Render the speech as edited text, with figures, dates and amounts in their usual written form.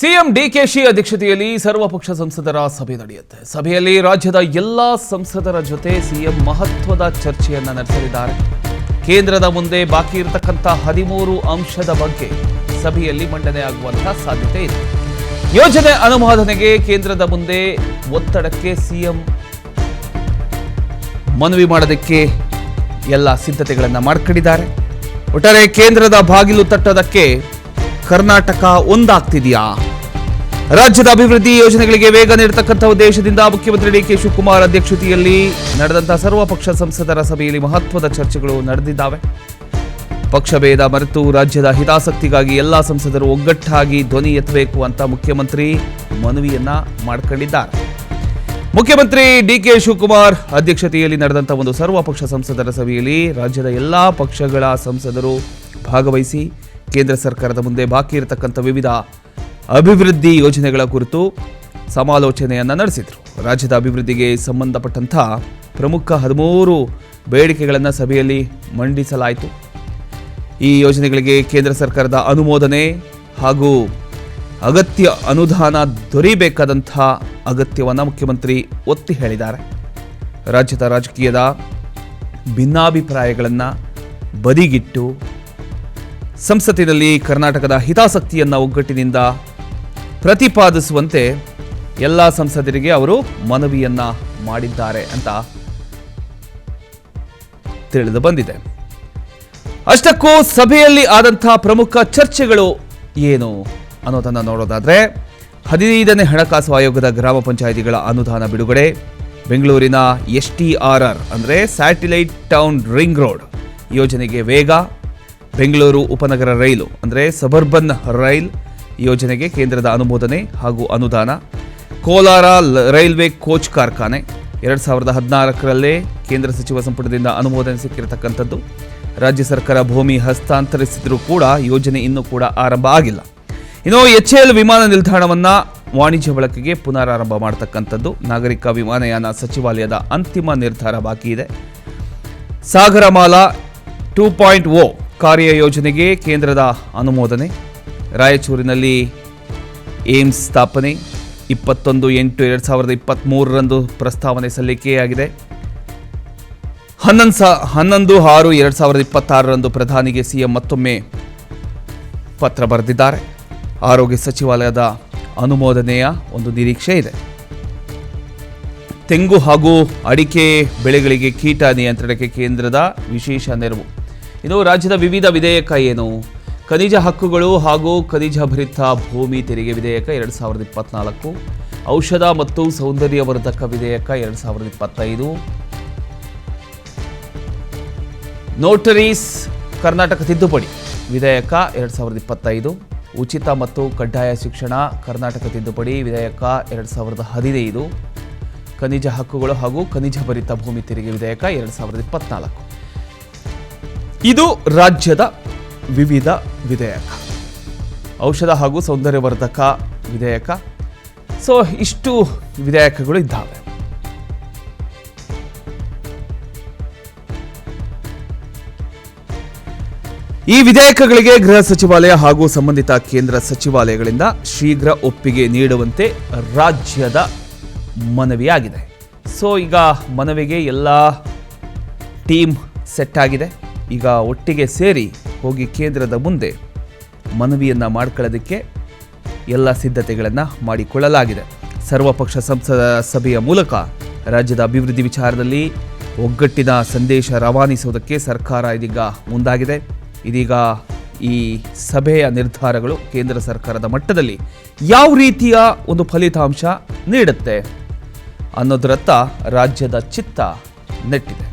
CM DKShi ಅಧ್ಯಕ್ಷತೆಯಲ್ಲಿ ಸರ್ವಪಕ್ಷ ಸಂಸದರ ಸಭೆ ನಡೆಯುತ್ತೆ. ಸಭೆಯಲ್ಲಿ ರಾಜ್ಯದ ಎಲ್ಲಾ ಸಂಸದರ ಜೊತೆ ಸಿಎಂ ಮಹತ್ವದ ಚರ್ಚೆಯನ್ನ ನಡೆಸಲಿದ್ದಾರೆ. ಕೇಂದ್ರದ ಮುಂದೆ ಬಾಕಿ ಇರತಕ್ಕಂತ 13 ಅಂಶದ ಬಗ್ಗೆ ಸಭೆಯಲ್ಲಿ ಮಂಡನೆ ಆಗುವಂತಹ ಸಾಧ್ಯತೆ ಇದೆ. ಯೋಜನೆ ಅನುಮೋದನೆಗೆ ಕೇಂದ್ರದ ಮುಂದೆ ಒತ್ತಡಕ್ಕೆ ಸಿಎಂ ಮನವಿ ಮಾಡೋದಕ್ಕೆ ಎಲ್ಲ ಸಿದ್ಧತೆಗಳನ್ನು ಮಾಡಿಕೊಂಡಿದ್ದಾರೆ. ಒಟ್ಟಾರೆ ಕೇಂದ್ರದ ಬಾಗಿಲು ತಟ್ಟೋದಕ್ಕೆ ಕರ್ನಾಟಕ ಒಂದಾಗ್ತಿದೆಯಾ? ರಾಜ್ಯದ ಅಭಿವೃದ್ಧಿ ಯೋಜನೆಗಳಿಗೆ ವೇಗ ನೀಡತಕ್ಕಂಥ ಉದ್ದೇಶದಿಂದ ಮುಖ್ಯಮಂತ್ರಿ ಡಿಕೆ ಶಿವಕುಮಾರ್ ಅಧ್ಯಕ್ಷತೆಯಲ್ಲಿ ನಡೆದಂತಹ ಸರ್ವಪಕ್ಷ ಸಂಸದರ ಸಭೆಯಲ್ಲಿ ಮಹತ್ವದ ಚರ್ಚೆಗಳು ನಡೆದಿದ್ದಾವೆ. ಪಕ್ಷಭೇದ ಮರೆತು ರಾಜ್ಯದ ಹಿತಾಸಕ್ತಿಗಾಗಿ ಎಲ್ಲಾ ಸಂಸದರು ಒಗ್ಗಟ್ಟಾಗಿ ಧ್ವನಿ ಎತ್ತಬೇಕು ಅಂತ ಮುಖ್ಯಮಂತ್ರಿ ಮನವಿಯನ್ನ ಮಾಡಿಕೊಂಡಿದ್ದಾರೆ. ಮುಖ್ಯಮಂತ್ರಿ ಡಿಕೆ ಶಿವಕುಮಾರ್ ಅಧ್ಯಕ್ಷತೆಯಲ್ಲಿ ನಡೆದಂತಹ ಒಂದು ಸರ್ವಪಕ್ಷ ಸಂಸದರ ಸಭೆಯಲ್ಲಿ ರಾಜ್ಯದ ಎಲ್ಲಾ ಪಕ್ಷಗಳ ಸಂಸದರು ಭಾಗವಹಿಸಿ ಕೇಂದ್ರ ಸರ್ಕಾರದ ಮುಂದೆ ಬಾಕಿ ಇರತಕ್ಕಂಥ ವಿವಿಧ ಅಭಿವೃದ್ಧಿ ಯೋಜನೆಗಳ ಕುರಿತು ಸಮಾಲೋಚನೆಯನ್ನು ನಡೆಸಿದರು. ರಾಜ್ಯದ ಅಭಿವೃದ್ಧಿಗೆ ಸಂಬಂಧಪಟ್ಟಂಥ ಪ್ರಮುಖ 13 ಬೇಡಿಕೆಗಳನ್ನು ಸಭೆಯಲ್ಲಿ ಮಂಡಿಸಲಾಯಿತು. ಈ ಯೋಜನೆಗಳಿಗೆ ಕೇಂದ್ರ ಸರ್ಕಾರದ ಅನುಮೋದನೆ ಹಾಗೂ ಅಗತ್ಯ ಅನುದಾನ ದೊರೆಯಬೇಕಾದಂಥ ಅಗತ್ಯವನ್ನು ಮುಖ್ಯಮಂತ್ರಿ ಒತ್ತಿ ಹೇಳಿದ್ದಾರೆ. ರಾಜ್ಯದ ರಾಜಕೀಯದ ಭಿನ್ನಾಭಿಪ್ರಾಯಗಳನ್ನು ಬದಿಗಿಟ್ಟು ಸಂಸತ್ತಿನಲ್ಲಿ ಕರ್ನಾಟಕದ ಹಿತಾಸಕ್ತಿಯನ್ನು ಒಗ್ಗಟ್ಟಿನಿಂದ ಪ್ರತಿಪಾದಿಸುವಂತೆ ಎಲ್ಲ ಸಂಸದರಿಗೆ ಅವರು ಮನವಿಯನ್ನ ಮಾಡಿದ್ದಾರೆ ಅಂತ ತಿಳಿದು ಬಂದಿದೆ. ಅಷ್ಟಕ್ಕೂ ಸಭೆಯಲ್ಲಿ ಆದಂತಹ ಪ್ರಮುಖ ಚರ್ಚೆಗಳು ಏನು ಅನ್ನೋದನ್ನು ನೋಡೋದಾದ್ರೆ 15ನೇ ಹಣಕಾಸು ಆಯೋಗದ ಗ್ರಾಮ ಪಂಚಾಯಿತಿಗಳ ಅನುದಾನ ಬಿಡುಗಡೆ, ಬೆಂಗಳೂರಿನ STRR ಅಂದರೆ ಸ್ಯಾಟಿಲೈಟ್ ಟೌನ್ ರಿಂಗ್ ರೋಡ್ ಯೋಜನೆಗೆ ವೇಗ, ಬೆಂಗಳೂರು ಉಪನಗರ ರೈಲು ಅಂದರೆ ಸಬರ್ಬನ್ ರೈಲ್ ಯೋಜನೆಗೆ ಕೇಂದ್ರದ ಅನುಮೋದನೆ ಹಾಗೂ ಅನುದಾನ, ಕೋಲಾರ ರೈಲ್ವೆ ಕೋಚ್ ಕಾರ್ಖಾನೆ 2014ರಲ್ಲೇ ಕೇಂದ್ರ ಸಚಿವ ಸಂಪುಟದಿಂದ ಅನುಮೋದನೆ ಸಿಕ್ಕಿರತಕ್ಕಂಥದ್ದು. ರಾಜ್ಯ ಸರ್ಕಾರ ಭೂಮಿ ಹಸ್ತಾಂತರಿಸಿದರೂ ಕೂಡ ಯೋಜನೆ ಇನ್ನೂ ಕೂಡ ಆರಂಭ ಆಗಿಲ್ಲ. ಇನ್ನು HAL ವಿಮಾನ ನಿಲ್ದಾಣವನ್ನು ವಾಣಿಜ್ಯ ಬಳಕೆಗೆ ಪುನರಾರಂಭ ಮಾಡತಕ್ಕಂಥದ್ದು. ನಾಗರಿಕ ವಿಮಾನಯಾನ ಸಚಿವಾಲಯದ ಅಂತಿಮ ನಿರ್ಧಾರ ಬಾಕಿ ಇದೆ. ಸಾಗರಮಾಲಾ 2.0 ಕಾರ್ಯ ಯೋಜನೆಗೆ ಕೇಂದ್ರದ ಅನುಮೋದನೆ, ರಾಯಚೂರಿನಲ್ಲಿ ಏಮ್ಸ್ ಸ್ಥಾಪನೆ 21/8/2023ರಂದು ಪ್ರಸ್ತಾವನೆ ಸಲ್ಲಿಕೆಯಾಗಿದೆ. 11/6/2026ರಂದು ಪ್ರಧಾನಿಗೆ ಸಿಎಂ ಮತ್ತೊಮ್ಮೆ ಪತ್ರ ಬರೆದಿದ್ದಾರೆ. ಆರೋಗ್ಯ ಸಚಿವಾಲಯದ ಅನುಮೋದನೆಯ ಒಂದು ನಿರೀಕ್ಷೆ ಇದೆ. ತೆಂಗು ಹಾಗೂ ಅಡಿಕೆ ಬೆಳೆಗಳಿಗೆ ಕೀಟ ನಿಯಂತ್ರಣಕ್ಕೆ ಕೇಂದ್ರದ ವಿಶೇಷ ನೆರವು. ಇದು ರಾಜ್ಯದ ವಿವಿಧ ವಿಧೇಯಕ ಏನು? ಖನಿಜ ಹಕ್ಕುಗಳು ಹಾಗೂ ಖನಿಜ ಭರಿತ ಭೂಮಿ ತೆರಿಗೆ ವಿಧೇಯಕ 2024, ಔಷಧ ಮತ್ತು ಸೌಂದರ್ಯವರ್ಧಕ ವಿಧೇಯಕ 2025, ನೋಟರೀಸ್ ಕರ್ನಾಟಕ ತಿದ್ದುಪಡಿ ವಿಧೇಯಕ 2025, ಉಚಿತ ಮತ್ತು ಕಡ್ಡಾಯ ಶಿಕ್ಷಣ ಕರ್ನಾಟಕ ತಿದ್ದುಪಡಿ ವಿಧೇಯಕ 2015, ಖನಿಜ ಹಕ್ಕುಗಳು ಹಾಗೂ ಖನಿಜ ಭರಿತ ಭೂಮಿ ತೆರಿಗೆ ವಿಧೇಯಕ 2024. ಇದು ರಾಜ್ಯದ ವಿವಿಧ ವಿಧೇಯಕ. ಔಷಧ ಹಾಗೂ ಸೌಂದರ್ಯವರ್ಧಕ ವಿಧೇಯಕ. ಸೊ ಇಷ್ಟು ವಿಧೇಯಕಗಳು ಇದ್ದಾವೆ. ಈ ವಿಧೇಯಕಗಳಿಗೆ ಗೃಹ ಸಚಿವಾಲಯ ಹಾಗೂ ಸಂಬಂಧಿತ ಕೇಂದ್ರ ಸಚಿವಾಲಯಗಳಿಂದ ಶೀಘ್ರ ಒಪ್ಪಿಗೆ ನೀಡುವಂತೆ ರಾಜ್ಯದ ಮನವಿಯಾಗಿದೆ. ಸೊ ಈಗ ಮನವಿಗೆ ಎಲ್ಲ ಟೀಮ್ ಸೆಟ್ ಆಗಿದೆ. ಈಗ ಒಟ್ಟಿಗೆ ಸೇರಿ ಹೋಗಿ ಕೇಂದ್ರದ ಮುಂದೆ ಮನವಿಯನ್ನು ಮಾಡ್ಕೊಳ್ಳೋದಕ್ಕೆ ಎಲ್ಲ ಸಿದ್ಧತೆಗಳನ್ನು ಮಾಡಿಕೊಳ್ಳಲಾಗಿದೆ. ಸರ್ವಪಕ್ಷ ಸಂಸದ ಸಭೆಯ ಮೂಲಕ ರಾಜ್ಯದ ಅಭಿವೃದ್ಧಿ ವಿಚಾರದಲ್ಲಿ ಒಗ್ಗಟ್ಟಿನ ಸಂದೇಶ ರವಾನಿಸುವುದಕ್ಕೆ ಸರ್ಕಾರ ಇದೀಗ ಮುಂದಾಗಿದೆ. ಇದೀಗ ಈ ಸಭೆಯ ನಿರ್ಧಾರಗಳು ಕೇಂದ್ರ ಸರ್ಕಾರದ ಮಟ್ಟದಲ್ಲಿ ಯಾವ ರೀತಿಯ ಒಂದು ಫಲಿತಾಂಶ ನೀಡುತ್ತೆ ಅನ್ನೋದರತ್ತ ರಾಜ್ಯದ ಚಿತ್ತ ನೆಟ್ಟಿದೆ.